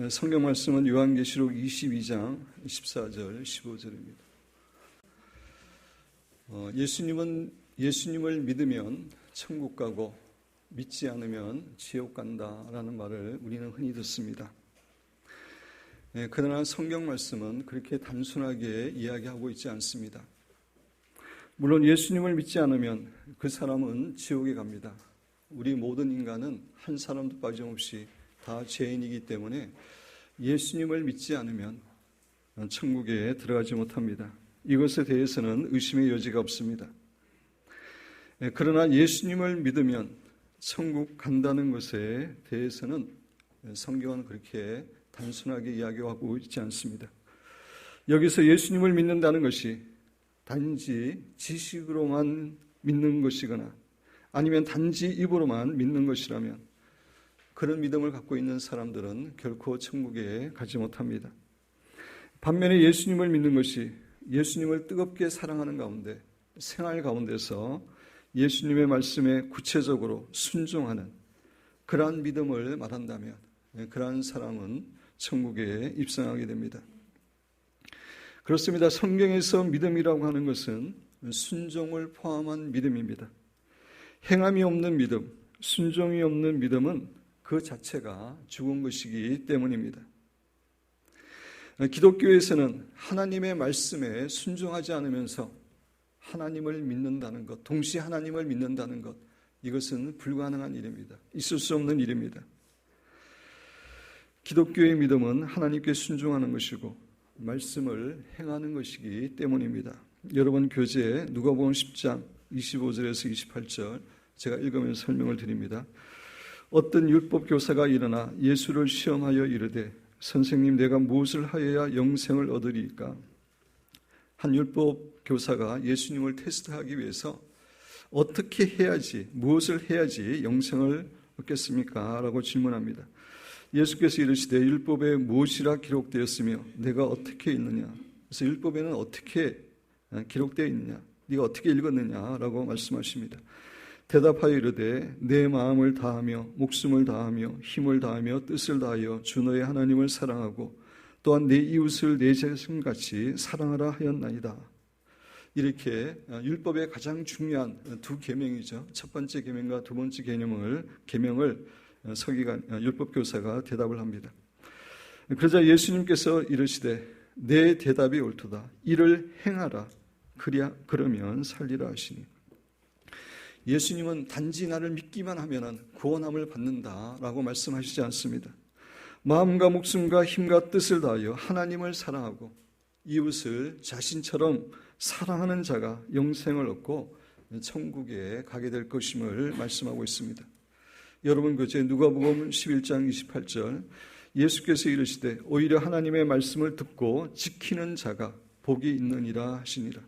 성경 말씀은 요한계시록 22장 14절 15절입니다. 예수님을 믿으면 천국 가고 믿지 않으면 지옥 간다라는 말을 우리는 흔히 듣습니다. 그러나 성경 말씀은 그렇게 단순하게 이야기하고 있지 않습니다. 물론 예수님을 믿지 않으면 그 사람은 지옥에 갑니다. 우리 모든 인간은 한 사람도 빠짐없이 다 죄인이기 때문에 예수님을 믿지 않으면 천국에 들어가지 못합니다. 이것에 대해서는 의심의 여지가 없습니다. 그러나 예수님을 믿으면 천국 간다는 것에 대해서는 성경은 그렇게 단순하게 이야기하고 있지 않습니다. 여기서 예수님을 믿는다는 것이 단지 지식으로만 믿는 것이거나 아니면 단지 입으로만 믿는 것이라면 그런 믿음을 갖고 있는 사람들은 결코 천국에 가지 못합니다. 반면에 예수님을 믿는 것이 예수님을 뜨겁게 사랑하는 가운데 생활 가운데서 예수님의 말씀에 구체적으로 순종하는 그러한 믿음을 말한다면 그러한 사람은 천국에 입성하게 됩니다. 그렇습니다. 성경에서 믿음이라고 하는 것은 순종을 포함한 믿음입니다. 행함이 없는 믿음, 순종이 없는 믿음은 그 자체가 죽은 것이기 때문입니다. 기독교에서는 하나님의 말씀에 순종하지 않으면서 하나님을 믿는다는 것, 동시에 하나님을 믿는다는 것, 이것은 불가능한 일입니다. 있을 수 없는 일입니다. 기독교의 믿음은 하나님께 순종하는 것이고 말씀을 행하는 것이기 때문입니다. 여러분 교재에 누가복음 10장 25절에서 28절 제가 읽으면서 설명을 드립니다. 어떤 율법 교사가 일어나 예수를 시험하여 이르되 선생님 내가 무엇을 하여야 영생을 얻으리이까? 한 율법 교사가 예수님을 테스트하기 위해서 어떻게 해야지, 무엇을 해야지 영생을 얻겠습니까? 라고 질문합니다. 예수께서 이르시되 율법에 무엇이라 기록되었으며 내가 어떻게 읽느냐? 그래서 율법에는 어떻게 기록되어 있느냐? 네가 어떻게 읽었느냐? 라고 말씀하십니다. 대답하여 이르되 내 마음을 다하며 목숨을 다하며 힘을 다하며 뜻을 다하여 주 너의 하나님을 사랑하고 또한 내 이웃을 내 자신같이 사랑하라 하였나이다. 이렇게 율법의 가장 중요한 두 계명이죠. 첫 번째 계명과 두 번째 계명을 서기관 율법 교사가 대답을 합니다. 그러자 예수님께서 이르시되 내 대답이 옳도다. 이를 행하라. 그러면 살리라 하시니. 예수님은 단지 나를 믿기만 하면 구원함을 받는다라고 말씀하시지 않습니다. 마음과 목숨과 힘과 뜻을 다하여 하나님을 사랑하고 이웃을 자신처럼 사랑하는 자가 영생을 얻고 천국에 가게 될 것임을 말씀하고 있습니다. 여러분 교재 누가복음 11장 28절 예수께서 이르시되 오히려 하나님의 말씀을 듣고 지키는 자가 복이 있느니라 하시니라.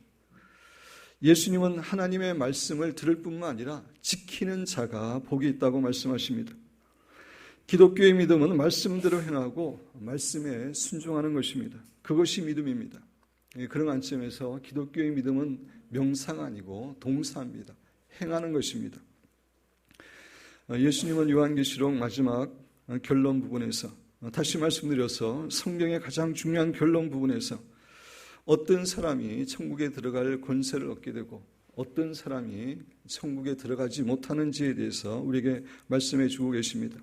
예수님은 하나님의 말씀을 들을 뿐만 아니라 지키는 자가 복이 있다고 말씀하십니다. 기독교의 믿음은 말씀대로 행하고 말씀에 순종하는 것입니다. 그것이 믿음입니다. 그런 관점에서 기독교의 믿음은 명사가 아니고 동사입니다. 행하는 것입니다. 예수님은 요한계시록 마지막 결론 부분에서 다시 말씀드려서 성경의 가장 중요한 결론 부분에서 어떤 사람이 천국에 들어갈 권세를 얻게 되고 어떤 사람이 천국에 들어가지 못하는지에 대해서 우리에게 말씀해 주고 계십니다.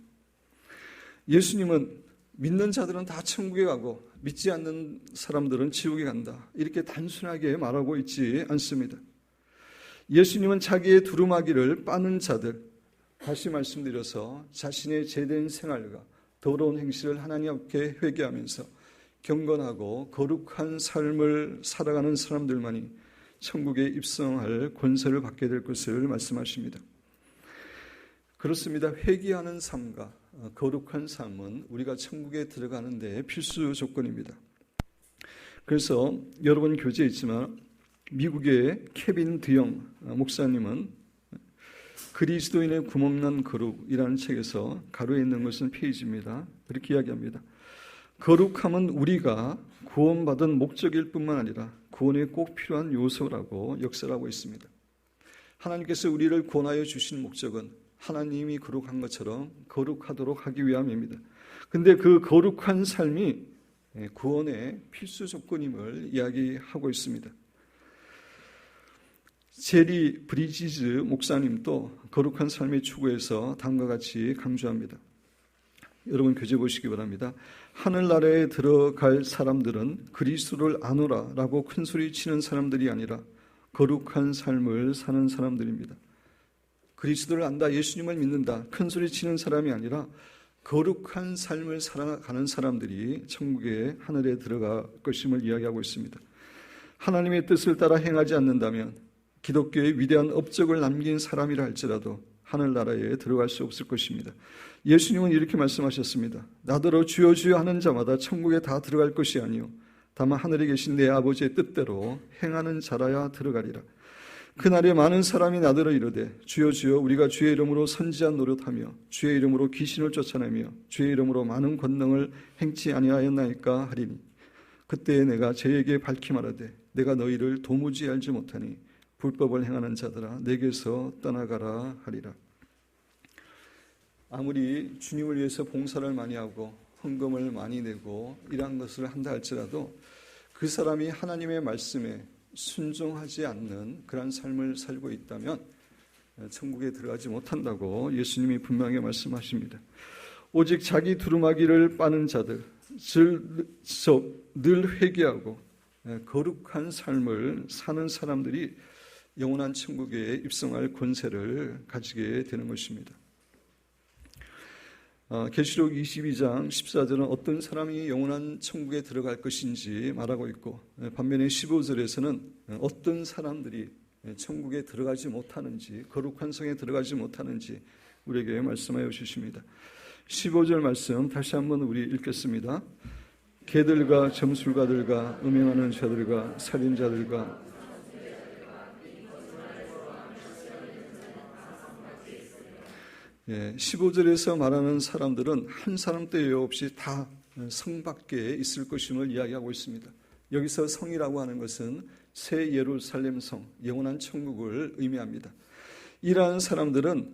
예수님은 믿는 자들은 다 천국에 가고 믿지 않는 사람들은 지옥에 간다. 이렇게 단순하게 말하고 있지 않습니다. 예수님은 자기의 두루마기를 빠는 자들, 다시 말씀드려서 자신의 제된 생활과 더러운 행실을 하나님 앞에 회개하면서 경건하고 거룩한 삶을 살아가는 사람들만이 천국에 입성할 권세를 받게 될 것을 말씀하십니다. 그렇습니다. 회개하는 삶과 거룩한 삶은 우리가 천국에 들어가는 데 필수 조건입니다. 그래서 여러분 교재에 있지만 미국의 케빈 드영 목사님은 그리스도인의 구멍난 거룩이라는 책에서 가로에 있는 것은 페이지입니다. 그렇게 이야기합니다. 거룩함은 우리가 구원받은 목적일 뿐만 아니라 구원에 꼭 필요한 요소라고 역설하고 있습니다. 하나님께서 우리를 구원하여 주신 목적은 하나님이 거룩한 것처럼 거룩하도록 하기 위함입니다. 근데 그 거룩한 삶이 구원의 필수 조건임을 이야기하고 있습니다. 제리 브리지즈 목사님도 거룩한 삶의 추구에서 다음과 같이 강조합니다. 여러분 교재 보시기 바랍니다. 하늘나라에 들어갈 사람들은 그리스도를 아노라 라고 큰소리 치는 사람들이 아니라 거룩한 삶을 사는 사람들입니다. 그리스도를 안다, 예수님을 믿는다, 큰소리 치는 사람이 아니라 거룩한 삶을 살아가는 사람들이 천국의 하늘에 들어갈 것임을 이야기하고 있습니다. 하나님의 뜻을 따라 행하지 않는다면 기독교의 위대한 업적을 남긴 사람이라 할지라도 하늘나라에 들어갈 수 없을 것입니다. 예수님은 이렇게 말씀하셨습니다. 나더러 주여 주여 하는 자마다 천국에 다 들어갈 것이 아니요 다만 하늘에 계신 내 아버지의 뜻대로 행하는 자라야 들어가리라. 그날에 많은 사람이 나더러 이르되 주여 주여 우리가 주의 이름으로 선지한 노릇하며 주의 이름으로 귀신을 쫓아내며 주의 이름으로 많은 권능을 행치 아니하였나이까 하리니 그때에 내가 저에게 밝히 말하되 내가 너희를 도무지 알지 못하니 불법을 행하는 자들아 내게서 떠나가라 하리라. 아무리 주님을 위해서 봉사를 많이 하고 헌금을 많이 내고 이러한 것을 한다 할지라도 그 사람이 하나님의 말씀에 순종하지 않는 그런 삶을 살고 있다면 천국에 들어가지 못한다고 예수님이 분명히 말씀하십니다. 오직 자기 두루마기를 빠는 자들, 늘 회개하고 거룩한 삶을 사는 사람들이 영원한 천국에 입성할 권세를 가지게 되는 것입니다. 계시록 22장 14절은 어떤 사람이 영원한 천국에 들어갈 것인지 말하고 있고 반면에 15절에서는 어떤 사람들이 천국에 들어가지 못하는지 거룩한 성에 들어가지 못하는지 우리에게 말씀하여 주십니다. 15절 말씀 다시 한번 우리 읽겠습니다. 개들과 점술가들과 음행하는 자들과 살인자들과 15절에서 말하는 사람들은 한 사람 떼 없이 다 성 밖에 있을 것임을 이야기하고 있습니다. 여기서 성이라고 하는 것은 새 예루살렘 성, 영원한 천국을 의미합니다. 이러한 사람들은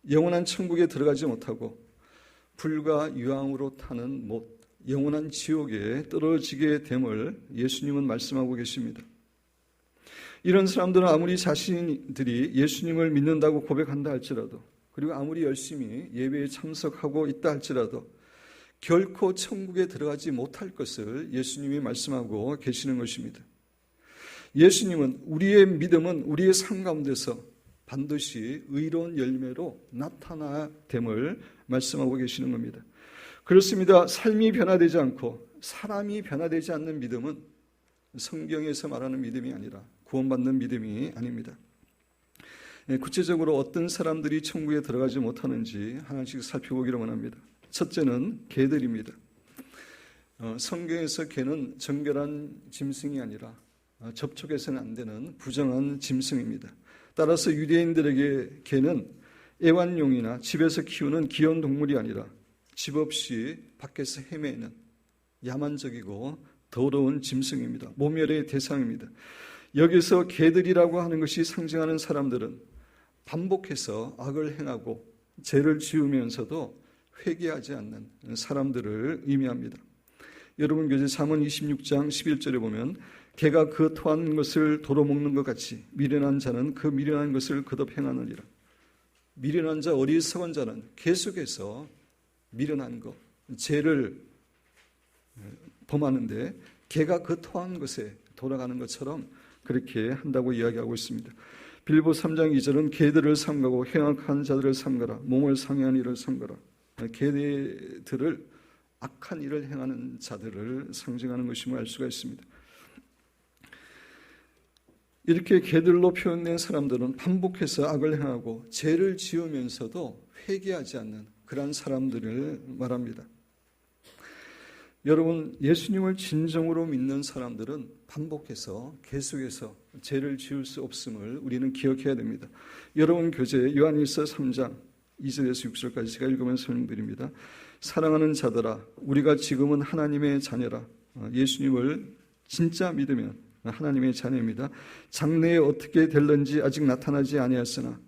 영원한 천국에 들어가지 못하고 불과 유황으로 타는 못, 영원한 지옥에 떨어지게 됨을 예수님은 말씀하고 계십니다. 이런 사람들은 아무리 자신들이 예수님을 믿는다고 고백한다 할지라도 그리고 아무리 열심히 예배에 참석하고 있다 할지라도 결코 천국에 들어가지 못할 것을 예수님이 말씀하고 계시는 것입니다. 예수님은 우리의 믿음은 우리의 삶 가운데서 반드시 의로운 열매로 나타나야 됨을 말씀하고 계시는 겁니다. 그렇습니다. 삶이 변화되지 않고 사람이 변화되지 않는 믿음은 성경에서 말하는 믿음이 아니라 구원받는 믿음이 아닙니다. 구체적으로 어떤 사람들이 천국에 들어가지 못하는지 하나씩 살펴보기를 원합니다. 첫째는 개들입니다. 성경에서 개는 정결한 짐승이 아니라 접촉해서는 안 되는 부정한 짐승입니다. 따라서 유대인들에게 개는 애완용이나 집에서 키우는 귀여운 동물이 아니라 집 없이 밖에서 헤매는 야만적이고 더러운 짐승입니다. 모멸의 대상입니다. 여기서 개들이라고 하는 것이 상징하는 사람들은 반복해서 악을 행하고 죄를 지으면서도 회개하지 않는 사람들을 의미합니다. 여러분 교재 잠언 26장 11절에 보면 개가 그 토한 것을 도로 먹는 것 같이 미련한 자는 그 미련한 것을 거듭 행하느니라. 미련한 자, 어리석은 자는 계속해서 미련한 것, 죄를 범하는데 개가 그 토한 것에 돌아가는 것처럼 그렇게 한다고 이야기하고 있습니다. 빌보 3장 2절은 개들을 삼가고 행악한 자들을 삼가라. 몸을 상해한 일을 삼가라. 개들을 악한 일을 행하는 자들을 상징하는 것임을 알 수가 있습니다. 이렇게 개들로 표현된 사람들은 반복해서 악을 행하고 죄를 지으면서도 회개하지 않는 그러한 사람들을 말합니다. 여러분, 예수님을 진정으로 믿는 사람들은 반복해서 계속해서 죄를 지을 수 없음을 우리는 기억해야 됩니다. 여러분 교재 요한일서 3장 2절에서 6절까지 제가 읽으면서 설명드립니다. 사랑하는 자들아, 우리가 지금은 하나님의 자녀라. 예수님을 진짜 믿으면 하나님의 자녀입니다. 장래에 어떻게 될런지 아직 나타나지 아니하였으나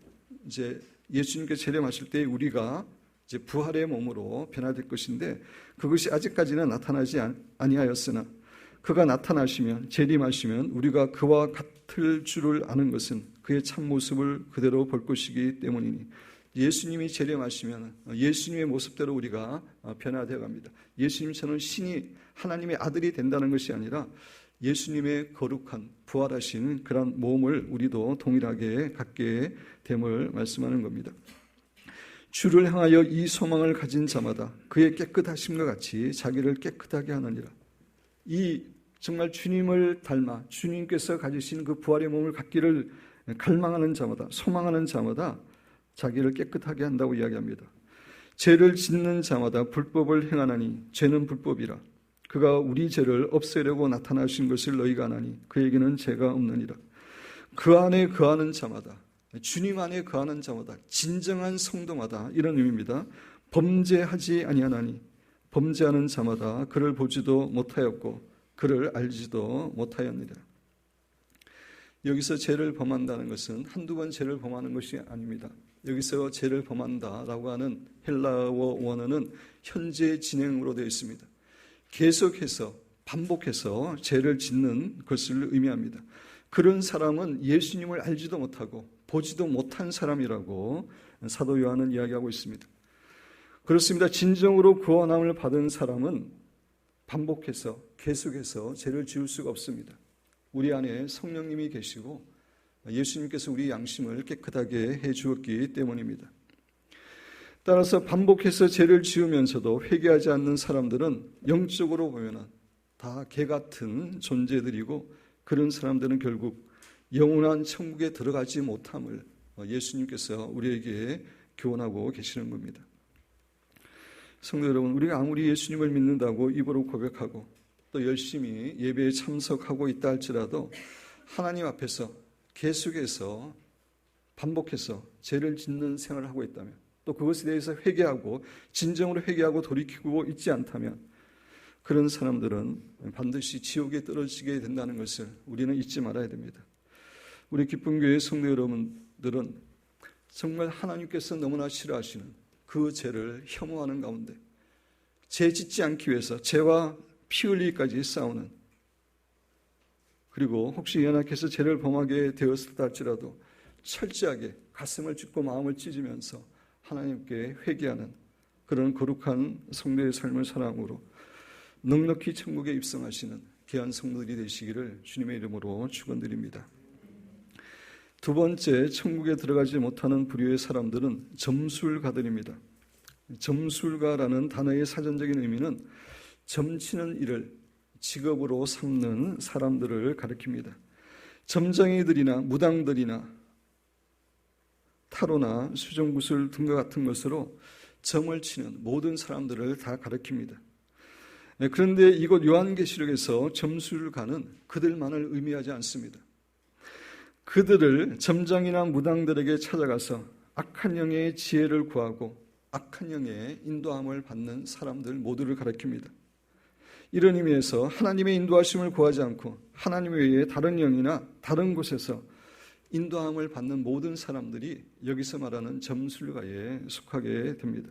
이제 예수님께 재림하실 때 우리가 이제 부활의 몸으로 변화될 것인데 그것이 아직까지는 나타나지 아니하였으나 그가 나타나시면 재림하시면 우리가 그와 같을 줄을 아는 것은 그의 참모습을 그대로 볼 것이기 때문이니 예수님이 재림하시면 예수님의 모습대로 우리가 변화되어 갑니다. 예수님처럼 신이 하나님의 아들이 된다는 것이 아니라 예수님의 거룩한 부활하신 그런 몸을 우리도 동일하게 갖게 됨을 말씀하는 겁니다. 주를 향하여 이 소망을 가진 자마다 그의 깨끗하심과 같이 자기를 깨끗하게 하느니라. 이 정말 주님을 닮아 주님께서 가지신 그 부활의 몸을 갖기를 갈망하는 자마다, 소망하는 자마다 자기를 깨끗하게 한다고 이야기합니다. 죄를 짓는 자마다 불법을 행하나니 죄는 불법이라. 그가 우리 죄를 없애려고 나타나신 것을 너희가 아나니 그에게는 죄가 없느니라. 그 안에 거하는 자마다, 주님 안에 거하는 자마다, 진정한 성도마다, 이런 의미입니다. 범죄하지 아니하나니 범죄하는 자마다 그를 보지도 못하였고 그를 알지도 못하였느니라. 여기서 죄를 범한다는 것은 한두 번 죄를 범하는 것이 아닙니다. 여기서 죄를 범한다라고 하는 헬라어 원어는 현재 진행으로 되어 있습니다. 계속해서 반복해서 죄를 짓는 것을 의미합니다. 그런 사람은 예수님을 알지도 못하고 보지도 못한 사람이라고 사도 요한은 이야기하고 있습니다. 그렇습니다. 진정으로 구원함을 받은 사람은 반복해서 계속해서 죄를 지을 수가 없습니다. 우리 안에 성령님이 계시고 예수님께서 우리 양심을 깨끗하게 해 주었기 때문입니다. 따라서 반복해서 죄를 지으면서도 회개하지 않는 사람들은 영적으로 보면 다 개같은 존재들이고 그런 사람들은 결국 영원한 천국에 들어가지 못함을 예수님께서 우리에게 교훈하고 계시는 겁니다. 성도 여러분, 우리가 아무리 예수님을 믿는다고 입으로 고백하고 또 열심히 예배에 참석하고 있다 할지라도 하나님 앞에서 계속해서 반복해서 죄를 짓는 생활을 하고 있다면, 또 그것에 대해서 회개하고 진정으로 회개하고 돌이키고 있지 않다면 그런 사람들은 반드시 지옥에 떨어지게 된다는 것을 우리는 잊지 말아야 됩니다. 우리 기쁨교회 성도 여러분들은 정말 하나님께서 너무나 싫어하시는 그 죄를 혐오하는 가운데 죄 짓지 않기 위해서 죄와 피 흘리기까지 싸우는, 그리고 혹시 연약해서 죄를 범하게 되었을다 할지라도 철저하게 가슴을 찢고 마음을 찢으면서 하나님께 회개하는 그런 거룩한 성도의 삶을 살아감으로 넉넉히 천국에 입성하시는 귀한 성도들이 되시기를 주님의 이름으로 축원드립니다. 두 번째, 천국에 들어가지 못하는 부류의 사람들은 점술가들입니다. 점술가라는 단어의 사전적인 의미는 점치는 일을 직업으로 삼는 사람들을 가리킵니다. 점쟁이들이나 무당들이나 타로나 수정구슬 등과 같은 것으로 점을 치는 모든 사람들을 다 가리킵니다. 그런데 이곳 요한계시록에서 점술가는 그들만을 의미하지 않습니다. 그들을 점장이나 무당들에게 찾아가서 악한 영의 지혜를 구하고 악한 영의 인도함을 받는 사람들 모두를 가리킵니다. 이런 의미에서 하나님의 인도하심을 구하지 않고 하나님 외에 다른 영이나 다른 곳에서 인도함을 받는 모든 사람들이 여기서 말하는 점술가에 속하게 됩니다.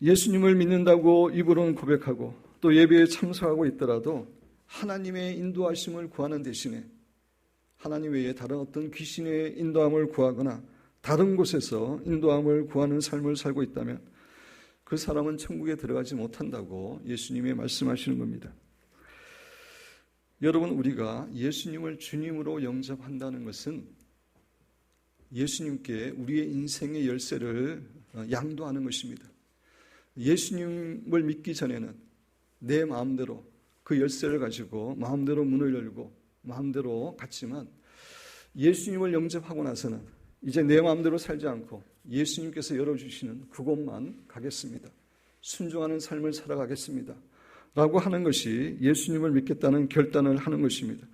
예수님을 믿는다고 입으로는 고백하고 또 예배에 참석하고 있더라도 하나님의 인도하심을 구하는 대신에 하나님 외에 다른 어떤 귀신의 인도함을 구하거나 다른 곳에서 인도함을 구하는 삶을 살고 있다면 그 사람은 천국에 들어가지 못한다고 예수님이 말씀하시는 겁니다. 여러분, 우리가 예수님을 주님으로 영접한다는 것은 예수님께 우리의 인생의 열쇠를 양도하는 것입니다. 예수님을 믿기 전에는 내 마음대로 그 열쇠를 가지고 마음대로 문을 열고 마음대로 갔지만 예수님을 영접하고 나서는 이제 내 마음대로 살지 않고 예수님께서 열어주시는 그곳만 가겠습니다. 순종하는 삶을 살아가겠습니다. 라고 하는 것이 예수님을 믿겠다는 결단을 하는 것입니다.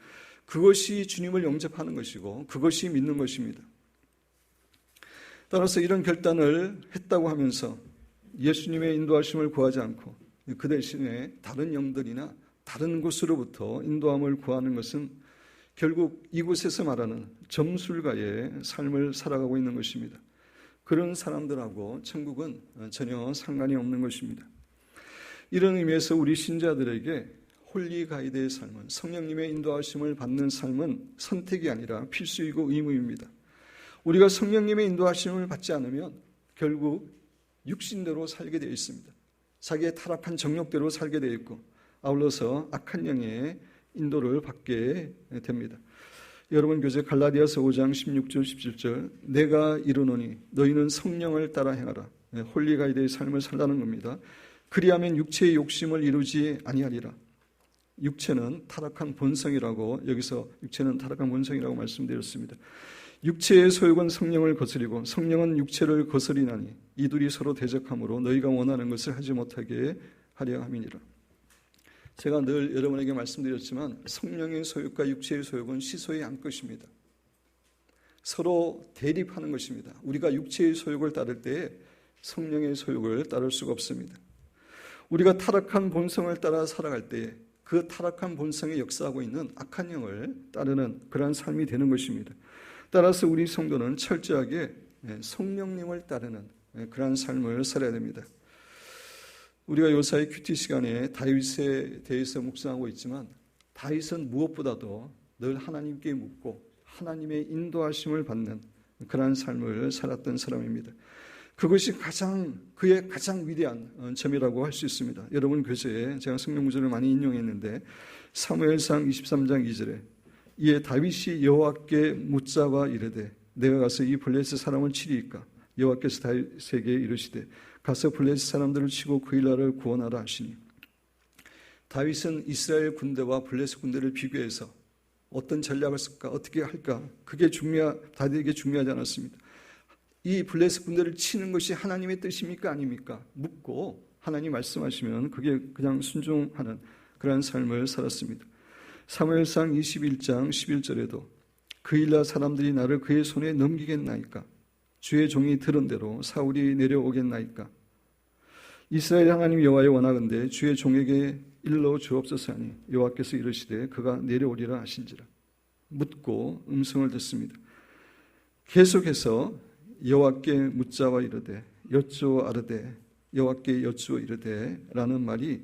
그것이 주님을 영접하는 것이고 그것이 믿는 것입니다. 따라서 이런 결단을 했다고 하면서 예수님의 인도하심을 구하지 않고 그 대신에 다른 영들이나 다른 곳으로부터 인도함을 구하는 것은 결국 이곳에서 말하는 점술가의 삶을 살아가고 있는 것입니다. 그런 사람들하고 천국은 전혀 상관이 없는 것입니다. 이런 의미에서 우리 신자들에게 홀리 가이드의 삶은, 성령님의 인도하심을 받는 삶은 선택이 아니라 필수이고 의무입니다. 우리가 성령님의 인도하심을 받지 않으면 결국 육신대로 살게 되어 있습니다. 자기의 타락한 정욕대로 살게 되어 있고 아울러서 악한 영의 인도를 받게 됩니다. 여러분 교재 갈라디아서 5장 16절 17절 내가 이르노니 너희는 성령을 따라 행하라. 홀리 가이드의 삶을 살라는 겁니다. 그리하면 육체의 욕심을 이루지 아니하리라. 육체는 타락한 본성이라고, 여기서 육체는 타락한 본성이라고 말씀드렸습니다. 육체의 소욕은 성령을 거스리고 성령은 육체를 거스리나니 이둘이 서로 대적함으로 너희가 원하는 것을 하지 못하게 하려 함이니라. 제가 늘 여러분에게 말씀드렸지만 성령의 소욕과 육체의 소욕은 시소의 한 것입니다. 서로 대립하는 것입니다. 우리가 육체의 소욕을 따를 때에 성령의 소욕을 따를 수가 없습니다. 우리가 타락한 본성을 따라 살아갈 때에 그 타락한 본성에 역사하고 있는 악한 영을 따르는 그러한 삶이 되는 것입니다. 따라서 우리 성도는 철저하게 성령님을 따르는 그러한 삶을 살아야 됩니다. 우리가 요사이 큐티 시간에 다윗에 대해서 묵상하고 있지만 다윗은 무엇보다도 늘 하나님께 묻고 하나님의 인도하심을 받는 그러한 삶을 살았던 사람입니다. 그것이 그의 가장 위대한 점이라고 할 수 있습니다. 여러분 교재에 제가 성경 구절을 많이 인용했는데 사무엘상 23장 2절에 이에 다윗이 여호와께 묻자와 이르되 내가 가서 이 블레셋 사람을 치리이까 여호와께서 다윗에게 이르시되 가서 블레셋 사람들을 치고 그 일나라를 구원하라 하시니 다윗은 이스라엘 군대와 블레셋 군대를 비교해서 어떤 전략을 쓸까 어떻게 할까 그게 다윗에게 중요하지 않았습니다. 이 블레셋 군대를 치는 것이 하나님의 뜻입니까 아닙니까? 묻고 하나님 말씀하시면 그게 그냥 순종하는 그런 삶을 살았습니다. 사무엘상 21장 11절에도 그 일날 사람들이 나를 그의 손에 넘기겠나이까? 주의 종이 들은 대로 사울이 내려오겠나이까? 이스라엘 하나님 여호와의 원하건대 주의 종에게 일러 주옵소서 하니 여호와께서 이르시되 그가 내려오리라 하신지라. 묻고 음성을 듣습니다. 계속해서 여호와께 묻자와 이르되 여쭈어 아르되 여호와께 여쭈어 이르되 라는 말이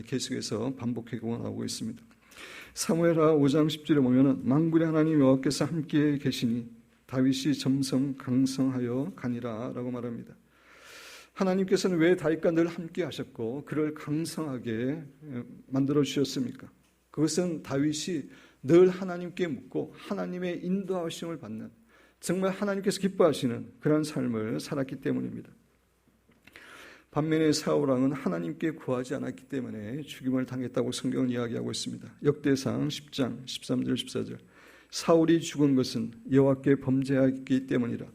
계속해서 반복하고 나오고 있습니다. 사무엘하 5장 10절에 보면 만군의 하나님 여호와께서 함께 계시니 다윗이 점성 강성하여 가니라 라고 말합니다. 하나님께서는 왜 다윗과 늘 함께 하셨고 그를 강성하게 만들어 주셨습니까? 그것은 다윗이 늘 하나님께 묻고 하나님의 인도하심을 받는 정말 하나님께서 기뻐하시는 그런 삶을 살았기 때문입니다. 반면에 사울왕은 하나님께 구하지 않았기 때문에 죽임을 당했다고 성경은 이야기하고 있습니다. 역대상 10장 13절 14절 사울이 죽은 것은 여호와께 범죄하였기 때문이라.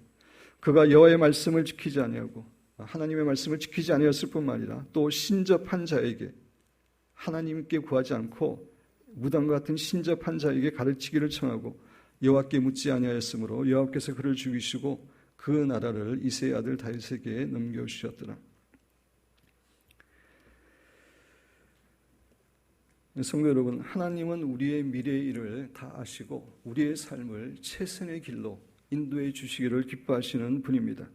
그가 여호와의 말씀을 지키지 아니하고 하나님의 말씀을 지키지 아니했을 뿐만 아니라 또 신접한 자에게 하나님께 구하지 않고 무당과 같은 신접한 자에게 가르치기를 청하고 여호와께 묻지 아니하였으므로 여호와께서 그를 죽이시고 그 나라를 이새의 아들 다윗에게 넘겨주셨더라. 성도 여러분, 하나님은 우리의 미래의 일을 다 아시고 우리의 삶을 최선의 길로 인도해 주시기를 기뻐하시는 분입니다.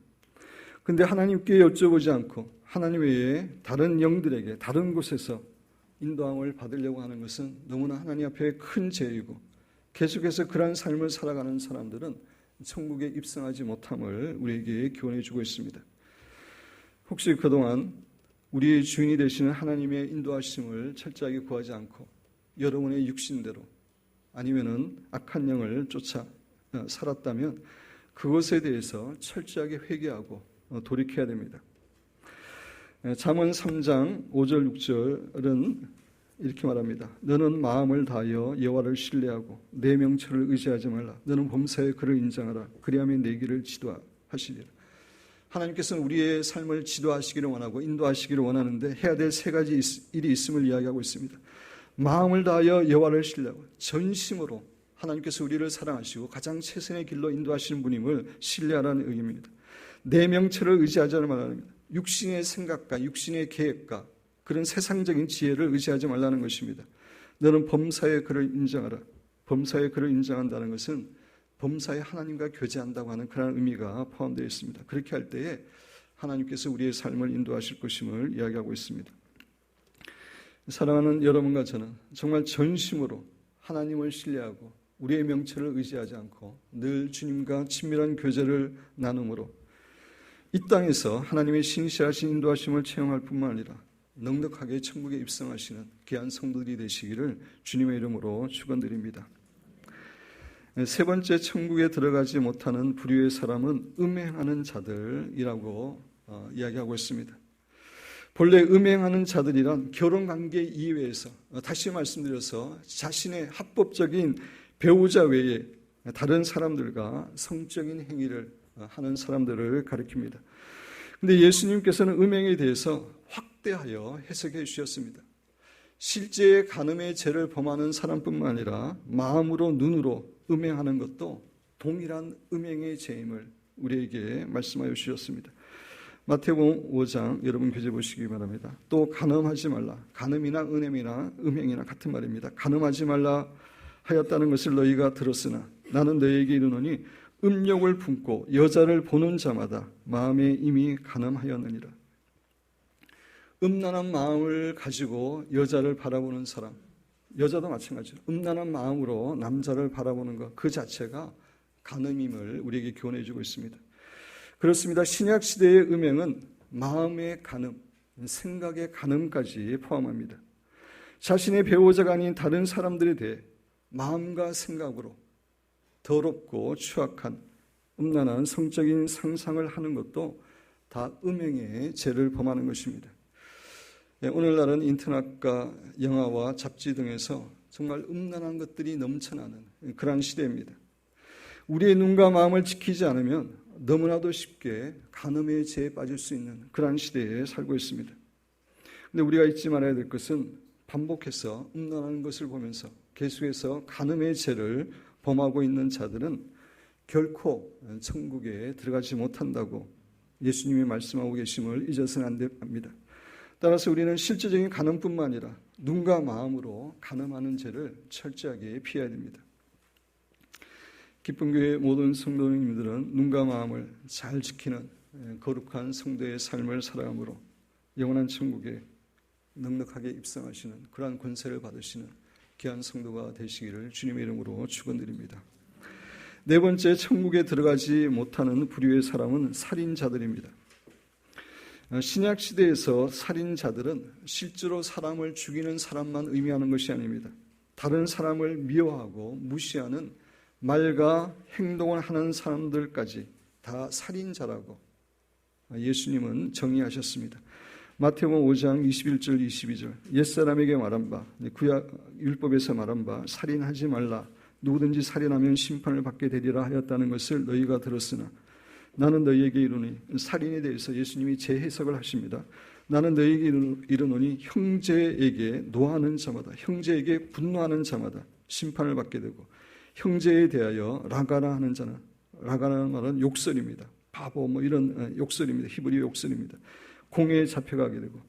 그런데 하나님께 여쭤보지 않고 하나님 외에 다른 영들에게 다른 곳에서 인도함을 받으려고 하는 것은 너무나 하나님 앞에 큰 죄이고 계속해서 그러한 삶을 살아가는 사람들은 천국에 입성하지 못함을 우리에게 교훈해 주고 있습니다. 혹시 그동안 우리의 주인이 되시는 하나님의 인도하심을 철저하게 구하지 않고 여러분의 육신대로 아니면은 악한 영을 쫓아 살았다면 그것에 대해서 철저하게 회개하고 돌이켜야 됩니다. 잠언 3장 5절 6절은 이렇게 말합니다. 너는 마음을 다하여 여호와를 신뢰하고 내 명철을 의지하지 말라. 너는 범사에 그를 인정하라. 그리하면 내 길을 지도하시리라. 하나님께서는 우리의 삶을 지도하시기를 원하고 인도하시기를 원하는데 해야 될 세 가지 일이 있음을 이야기하고 있습니다. 마음을 다하여 여호와를 신뢰하고 전심으로 하나님께서 우리를 사랑하시고 가장 최선의 길로 인도하시는 분임을 신뢰하라는 의미입니다. 내 명철을 의지하지 말라는 겁니다. 육신의 생각과 육신의 계획과 그런 세상적인 지혜를 의지하지 말라는 것입니다. 너는 범사에 그를 인정하라. 범사에 그를 인정한다는 것은 범사에 하나님과 교제한다고 하는 그런 의미가 포함되어 있습니다. 그렇게 할 때에 하나님께서 우리의 삶을 인도하실 것임을 이야기하고 있습니다. 사랑하는 여러분과 저는 정말 전심으로 하나님을 신뢰하고 우리의 명철을 의지하지 않고 늘 주님과 친밀한 교제를 나눔으로 이 땅에서 하나님의 신실하신 인도하심을 체험할 뿐만 아니라 넉넉하게 천국에 입성하시는 귀한 성도들이 되시기를 주님의 이름으로 축원드립니다. 세 번째, 천국에 들어가지 못하는 부류의 사람은 음행하는 자들이라고 이야기하고 있습니다. 본래 음행하는 자들이란 결혼관계 이외에서, 다시 말씀드려서 자신의 합법적인 배우자 외에 다른 사람들과 성적인 행위를 하는 사람들을 가리킵니다. 그런데 예수님께서는 음행에 대해서 확대하여 해석해 주셨습니다. 실제 간음의 죄를 범하는 사람뿐만 아니라 마음으로 눈으로 음행하는 것도 동일한 음행의 죄임을 우리에게 말씀하여 주셨습니다. 마태복음 5장 여러분 교재 보시기 바랍니다. 또 간음하지 말라. 간음이나 은행이나 음행이나 같은 말입니다. 간음하지 말라 하였다는 것을 너희가 들었으나 나는 너희에게 이르노니 음욕을 품고 여자를 보는 자마다 마음에 이미 간음하였느니라. 음란한 마음을 가지고 여자를 바라보는 사람, 여자도 마찬가지로 음란한 마음으로 남자를 바라보는 것 그 자체가 간음임을 우리에게 교훈해 주고 있습니다. 그렇습니다. 신약 시대의 음행은 마음의 간음, 생각의 간음까지 포함합니다. 자신의 배우자가 아닌 다른 사람들에 대해 마음과 생각으로 더럽고 추악한 음란한 성적인 상상을 하는 것도 다 음행의 죄를 범하는 것입니다. 오늘날은 인터넷과 영화와 잡지 등에서 정말 음란한 것들이 넘쳐나는 그런 시대입니다. 우리의 눈과 마음을 지키지 않으면 너무나도 쉽게 간음의 죄에 빠질 수 있는 그런 시대에 살고 있습니다. 그런데 우리가 잊지 말아야 될 것은 반복해서 음란한 것을 보면서 계속해서 간음의 죄를 범하고 있는 자들은 결코 천국에 들어가지 못한다고 예수님이 말씀하고 계심을 잊어서는 안 됩니다. 따라서 우리는 실제적인 간음뿐만 아니라 눈과 마음으로 간음하는 죄를 철저하게 피해야 됩니다. 기쁨교회 모든 성도님들은 눈과 마음을 잘 지키는 거룩한 성도의 삶을 살아감으로 영원한 천국에 넉넉하게 입성하시는 그러한 권세를 받으시는 귀한 성도가 되시기를 주님의 이름으로 축원드립니다. 네 번째, 천국에 들어가지 못하는 부류의 사람은 살인자들입니다. 신약 시대에서 살인자들은 실제로 사람을 죽이는 사람만 의미하는 것이 아닙니다. 다른 사람을 미워하고 무시하는 말과 행동을 하는 사람들까지 다 살인자라고 예수님은 정의하셨습니다. 마태복음 5장 21절 22절 옛사람에게 말한 바 구약 율법에서 말한 바 살인하지 말라 누구든지 살인하면 심판을 받게 되리라 하였다는 것을 너희가 들었으나 나는 너희에게 이르노니 살인에 대해서 예수님이 재해석을 하십니다. 나는 너희에게 이르노니 형제에게 노하는 자마다 형제에게 분노하는 자마다 심판을 받게 되고 형제에 대하여 라가라 하는 자는 라가라는 말은 욕설입니다. 바보 뭐 이런 욕설입니다. 히브리 욕설입니다. 공회에 잡혀가게 되고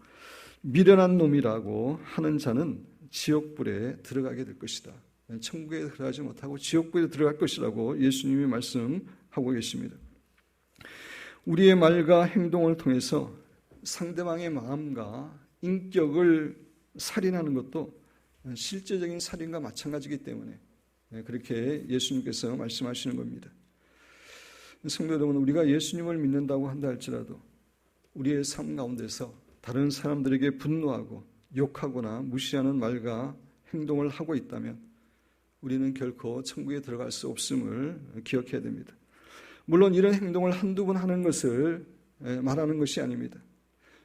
미련한 놈이라고 하는 자는 지옥불에 들어가게 될 것이다. 천국에 들어가지 못하고 지옥불에 들어갈 것이라고 예수님이 말씀하고 계십니다. 우리의 말과 행동을 통해서 상대방의 마음과 인격을 살인하는 것도 실제적인 살인과 마찬가지이기 때문에 그렇게 예수님께서 말씀하시는 겁니다. 성도 여러분, 우리가 예수님을 믿는다고 한다 할지라도 우리의 삶 가운데서 다른 사람들에게 분노하고 욕하거나 무시하는 말과 행동을 하고 있다면 우리는 결코 천국에 들어갈 수 없음을 기억해야 됩니다. 물론 이런 행동을 한두 번 하는 것을 말하는 것이 아닙니다.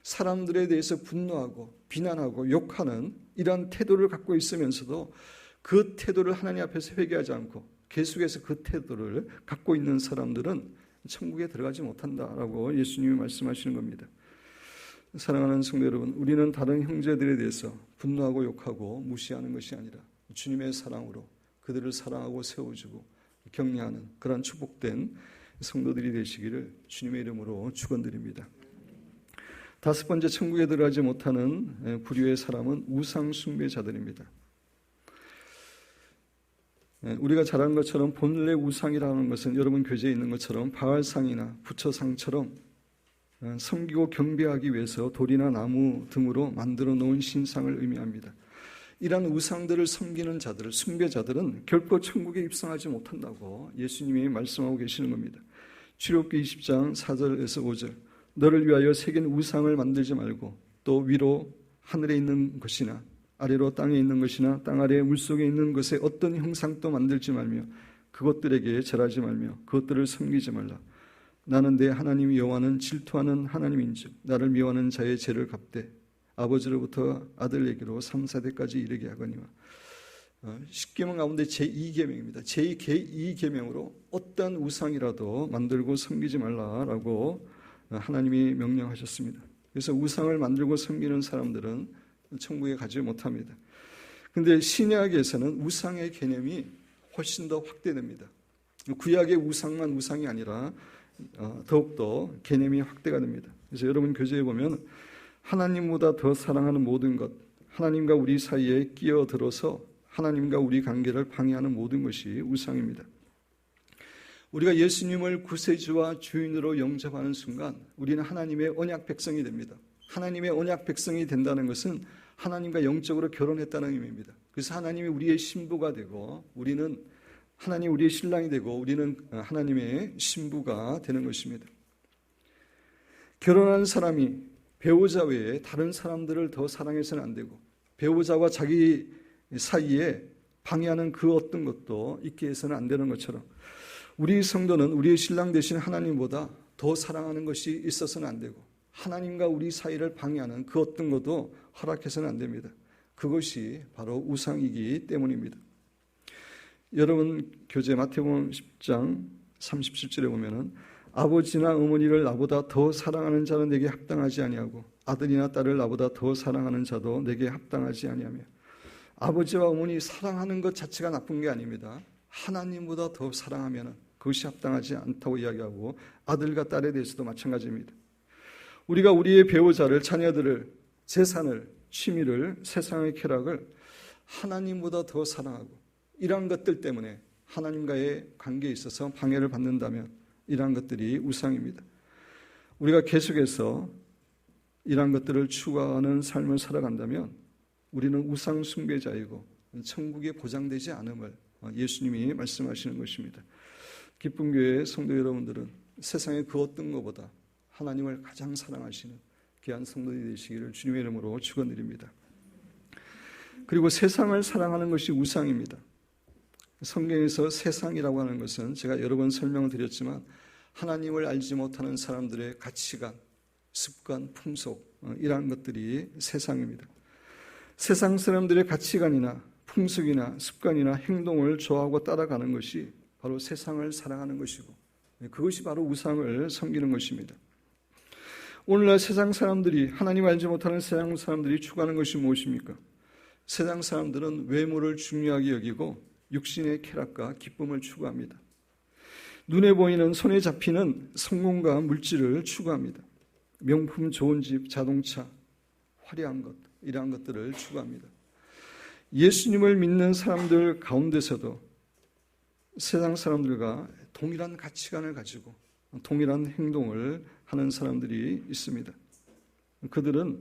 사람들에 대해서 분노하고 비난하고 욕하는 이런 태도를 갖고 있으면서도 그 태도를 하나님 앞에서 회개하지 않고 계속해서 그 태도를 갖고 있는 사람들은 천국에 들어가지 못한다라고 예수님이 말씀하시는 겁니다. 사랑하는 성도 여러분, 우리는 다른 형제들에 대해서 분노하고 욕하고 무시하는 것이 아니라 주님의 사랑으로 그들을 사랑하고 세워주고 격려하는 그런 축복된 성도들이 되시기를 주님의 이름으로 축원드립니다. 다섯 번째, 천국에 들어가지 못하는 부류의 사람은 우상 숭배자들입니다. 우리가 잘 아는 것처럼 본래 우상이라는 것은 여러분 교재에 있는 것처럼 바알상이나 부처상처럼 섬기고 경배하기 위해서 돌이나 나무 등으로 만들어 놓은 신상을 의미합니다. 이러한 우상들을 섬기는 자들, 숭배자들은 결코 천국에 입성하지 못한다고 예수님이 말씀하고 계시는 겁니다. 출애굽기 20장 4절에서 5절, 너를 위하여 새긴 우상을 만들지 말고 또 위로 하늘에 있는 것이나 아래로 땅에 있는 것이나 땅 아래 물속에 있는 것에 어떤 형상도 만들지 말며 그것들에게 절하지 말며 그것들을 섬기지 말라. 나는 내 하나님 여호와는 질투하는 하나님인즉 나를 미워하는 자의 죄를 갚되 아버지로부터 아들에게로 3, 4대까지 이르게 하거니와. 10계명 가운데 제2계명입니다. 제2계명으로 어떤 우상이라도 만들고 섬기지 말라라고 하나님이 명령하셨습니다. 그래서 우상을 만들고 섬기는 사람들은 천국에 가지 못합니다. 그런데 신약에서는 우상의 개념이 훨씬 더 확대됩니다. 구약의 우상만 우상이 아니라 더욱더 개념이 확대가 됩니다. 그래서 여러분 교재에 보면 하나님보다 더 사랑하는 모든 것, 하나님과 우리 사이에 끼어들어서 하나님과 우리 관계를 방해하는 모든 것이 우상입니다. 우리가 예수님을 구세주와 주인으로 영접하는 순간 우리는 하나님의 언약 백성이 됩니다. 하나님의 언약 백성이 된다는 것은 하나님과 영적으로 결혼했다는 의미입니다. 그래서 하나님이 우리의 신부가 되고 우리는 하나님 우리의 신랑이 되고 우리는 하나님의 신부가 되는 것입니다. 결혼한 사람이 배우자 외에 다른 사람들을 더 사랑해서는 안 되고 배우자와 자기 사이에 방해하는 그 어떤 것도 있게 해서는 안 되는 것처럼 우리 성도는 우리의 신랑 되신 하나님보다 더 사랑하는 것이 있어서는 안 되고 하나님과 우리 사이를 방해하는 그 어떤 것도 허락해서는 안 됩니다. 그것이 바로 우상이기 때문입니다. 여러분 교재 마태복음 10장 37절에 보면은 아버지나 어머니를 나보다 더 사랑하는 자는 내게 합당하지 아니하고 아들이나 딸을 나보다 더 사랑하는 자도 내게 합당하지 아니하며. 아버지와 어머니 사랑하는 것 자체가 나쁜 게 아닙니다. 하나님보다 더 사랑하면 그것이 합당하지 않다고 이야기하고 아들과 딸에 대해서도 마찬가지입니다. 우리가 우리의 배우자를, 자녀들을, 재산을, 취미를, 세상의 쾌락을 하나님보다 더 사랑하고 이러한 것들 때문에 하나님과의 관계에 있어서 방해를 받는다면 이러한 것들이 우상입니다. 우리가 계속해서 이러한 것들을 추구하는 삶을 살아간다면 우리는 우상 숭배자이고 천국에 보장되지 않음을 예수님이 말씀하시는 것입니다. 기쁜 교회 성도 여러분들은 세상의 그 어떤 것보다 하나님을 가장 사랑하시는 귀한 성도들이 되시기를 주님의 이름으로 축원드립니다. 그리고 세상을 사랑하는 것이 우상입니다. 성경에서 세상이라고 하는 것은 제가 여러 번 설명을 드렸지만 하나님을 알지 못하는 사람들의 가치관, 습관, 풍속 이러한 것들이 세상입니다. 세상 사람들의 가치관이나 풍속이나 습관이나 행동을 좋아하고 따라가는 것이 바로 세상을 사랑하는 것이고 그것이 바로 우상을 섬기는 것입니다. 오늘날 세상 사람들이 하나님 알지 못하는 세상 사람들이 추구하는 것이 무엇입니까? 세상 사람들은 외모를 중요하게 여기고 육신의 쾌락과 기쁨을 추구합니다. 눈에 보이는 손에 잡히는 성공과 물질을 추구합니다. 명품 좋은 집, 자동차, 화려한 것 이러한 것들을 추구합니다. 예수님을 믿는 사람들 가운데서도 세상 사람들과 동일한 가치관을 가지고 동일한 행동을 하는 사람들이 있습니다. 그들은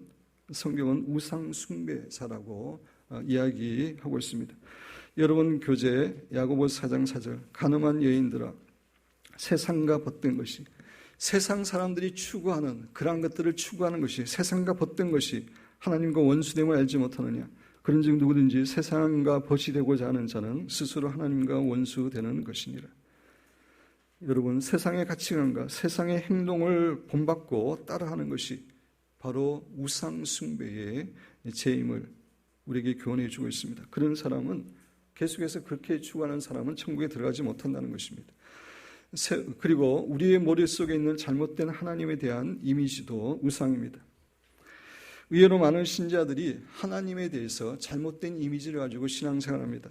성경은 우상 숭배자라고 이야기하고 있습니다. 여러분 교재 야고보서 4장 4절 가늠한 여인들아 세상과 벗된 것이 세상 사람들이 추구하는 그러한 것들을 추구하는 것이 세상과 벗된 것이 하나님과 원수됨을 알지 못하느냐. 그런즉 누구든지 세상과 벗이 되고자 하는 자는 스스로 하나님과 원수되는 것이니라. 여러분 세상의 가치관과 세상의 행동을 본받고 따라하는 것이 바로 우상 숭배의 죄임을 우리에게 교훈해 주고 있습니다. 그런 사람은 계속해서 그렇게 추구하는 사람은 천국에 들어가지 못한다는 것입니다. 그리고 우리의 머릿속에 있는 잘못된 하나님에 대한 이미지도 우상입니다. 의외로 많은 신자들이 하나님에 대해서 잘못된 이미지를 가지고 신앙생활합니다.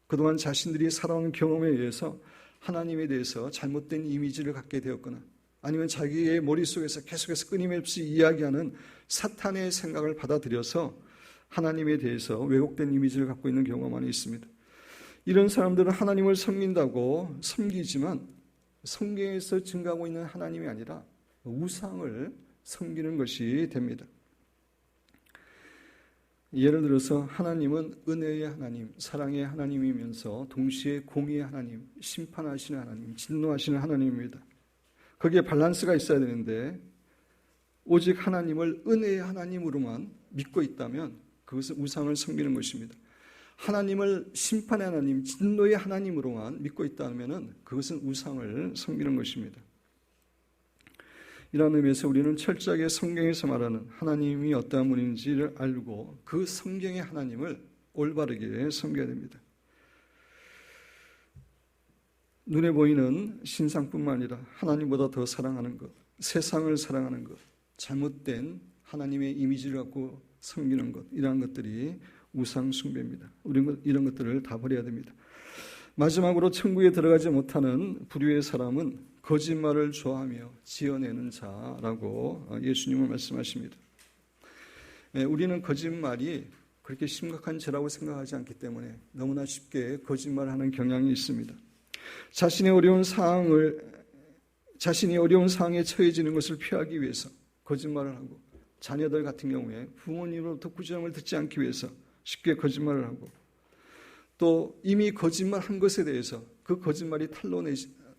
그동안 자신들이 살아온 경험에 의해서 하나님에 대해서 잘못된 이미지를 갖게 되었거나 아니면 자기의 머릿속에서 계속해서 끊임없이 이야기하는 사탄의 생각을 받아들여서 하나님에 대해서 왜곡된 이미지를 갖고 있는 경우가 많이 있습니다. 이런 사람들은 하나님을 섬긴다고 섬기지만 성경에서 증가하고 있는 하나님이 아니라 우상을 섬기는 것이 됩니다. 예를 들어서 하나님은 은혜의 하나님, 사랑의 하나님이면서 동시에 공의의 하나님, 심판하시는 하나님, 진노하시는 하나님입니다. 거기에 밸런스가 있어야 되는데 오직 하나님을 은혜의 하나님으로만 믿고 있다면 그것은 우상을 섬기는 것입니다. 하나님을 심판의 하나님, 진노의 하나님으로만 믿고 있다면 그것은 우상을 섬기는 것입니다. 이런 의미에서 우리는 철저하게 성경에서 말하는 하나님이 어떠한 분인지를 알고 그 성경의 하나님을 올바르게 섬겨야 됩니다. 눈에 보이는 신상뿐만 아니라 하나님보다 더 사랑하는 것, 세상을 사랑하는 것, 잘못된 하나님의 이미지를 갖고 섬기는 것, 이러한 것들이 우상 숭배입니다. 우리는 이런 것들을 다 버려야 됩니다. 마지막으로 천국에 들어가지 못하는 불의의 사람은 거짓말을 좋아하며 지어내는 자라고 예수님은 말씀하십니다. 우리는 거짓말이 그렇게 심각한 죄라고 생각하지 않기 때문에 너무나 쉽게 거짓말하는 경향이 있습니다. 자신이 어려운 상황에 처해지는 것을 피하기 위해서 거짓말을 하고, 자녀들 같은 경우에 부모님으로부터 구제함을 듣지 않기 위해서 쉽게 거짓말을 하고, 또 이미 거짓말한 것에 대해서 그 거짓말이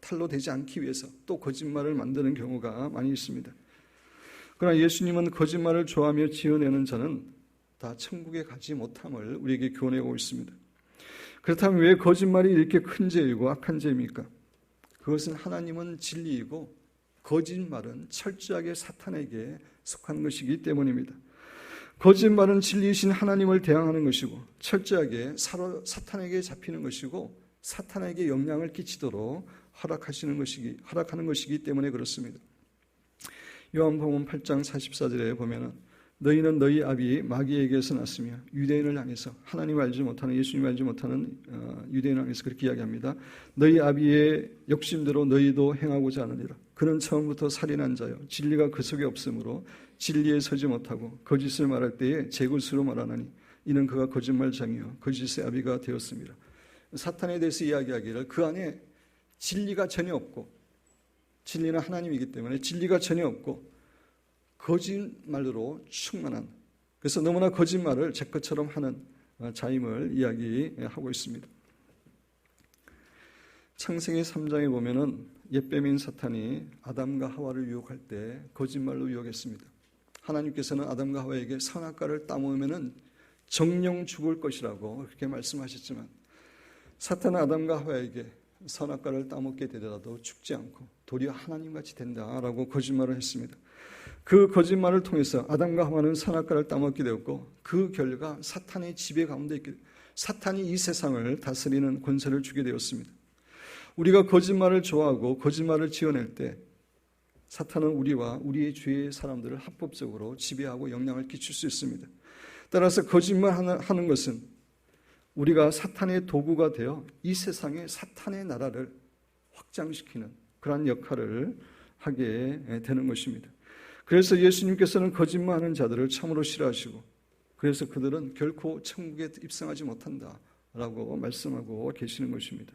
탄로되지 않기 위해서 또 거짓말을 만드는 경우가 많이 있습니다. 그러나 예수님은 거짓말을 좋아하며 지어내는 자는 다 천국에 가지 못함을 우리에게 교훈하고 있습니다. 그렇다면 왜 거짓말이 이렇게 큰 죄이고 악한 죄입니까? 그것은 하나님은 진리이고 거짓말은 철저하게 사탄에게 속한 것이기 때문입니다. 거짓말은 진리이신 하나님을 대항하는 것이고 철저하게 사탄에게 잡히는 것이고 사탄에게 영향을 끼치도록 허락하는 것이기 때문에 그렇습니다. 요한복음 8장 44절에 보면은 너희는 너희 아비 마귀에게서 났으며 유대인을 향해서, 하나님을 알지 못하는, 예수님을 알지 못하는 유대인을 향해서 그렇게 이야기합니다. 너희 아비의 욕심대로 너희도 행하고자 하느니라. 그는 처음부터 살인한 자요 진리가 그 속에 없으므로 진리에 서지 못하고 거짓을 말할 때에 제 것으로 말하나니 이는 그가 거짓말장이요 거짓의 아비가 되었습니다. 사탄에 대해서 이야기하기를 그 안에 진리가 전혀 없고, 진리는 하나님이기 때문에 진리가 전혀 없고 거짓말로 충만한, 그래서 너무나 거짓말을 제 것처럼 하는 자임을 이야기하고 있습니다. 창세기 3장에 보면은 옛뱀인 사탄이 아담과 하와를 유혹할 때 거짓말로 유혹했습니다. 하나님께서는 아담과 하와에게 선악과를 따먹으면은 정령 죽을 것이라고 그렇게 말씀하셨지만 사탄은 아담과 하와에게 선악과를 따먹게 되더라도 죽지 않고 도리어 하나님같이 된다라고 거짓말을 했습니다. 그 거짓말을 통해서 아담과 하와는 선악과를 따먹게 되었고 그 결과 사탄의 지배 가운데 있게, 사탄이 이 세상을 다스리는 권세를 주게 되었습니다. 우리가 거짓말을 좋아하고 거짓말을 지어낼 때 사탄은 우리와 우리의 주위의 사람들을 합법적으로 지배하고 영향을 끼칠 수 있습니다. 따라서 거짓말하는 것은 우리가 사탄의 도구가 되어 이 세상에 사탄의 나라를 확장시키는 그러한 역할을 하게 되는 것입니다. 그래서 예수님께서는 거짓말하는 자들을 참으로 싫어하시고 그래서 그들은 결코 천국에 입성하지 못한다라고 말씀하고 계시는 것입니다.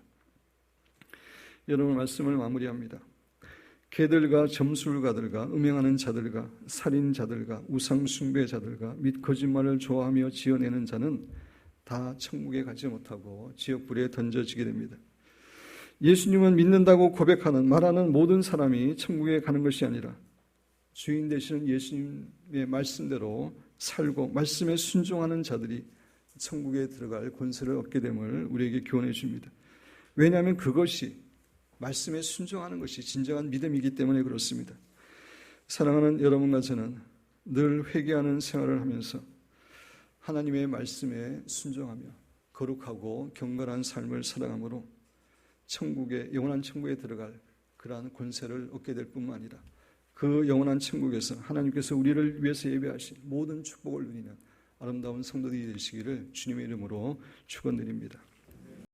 여러분, 말씀을 마무리합니다. 개들과 점술가들과 음행하는 자들과 살인자들과 우상숭배자들과 및 거짓말을 좋아하며 지어내는 자는 다 천국에 가지 못하고 지옥불에 던져지게 됩니다. 예수님은 믿는다고 고백하는, 말하는 모든 사람이 천국에 가는 것이 아니라 주인 되시는 예수님의 말씀대로 살고 말씀에 순종하는 자들이 천국에 들어갈 권세를 얻게 됨을 우리에게 교훈해 줍니다. 왜냐하면 그것이, 말씀에 순종하는 것이 진정한 믿음이기 때문에 그렇습니다. 사랑하는 여러분과 저는 늘 회개하는 생활을 하면서 하나님의 말씀에 순종하며 거룩하고 경건한 삶을 살아감으로 천국에, 영원한 천국에 들어갈 그러한 권세를 얻게 될 뿐만 아니라 그 영원한 천국에서 하나님께서 우리를 위해서 예배하신 모든 축복을 누리는 아름다운 성도들이 되시기를 주님의 이름으로 축원드립니다.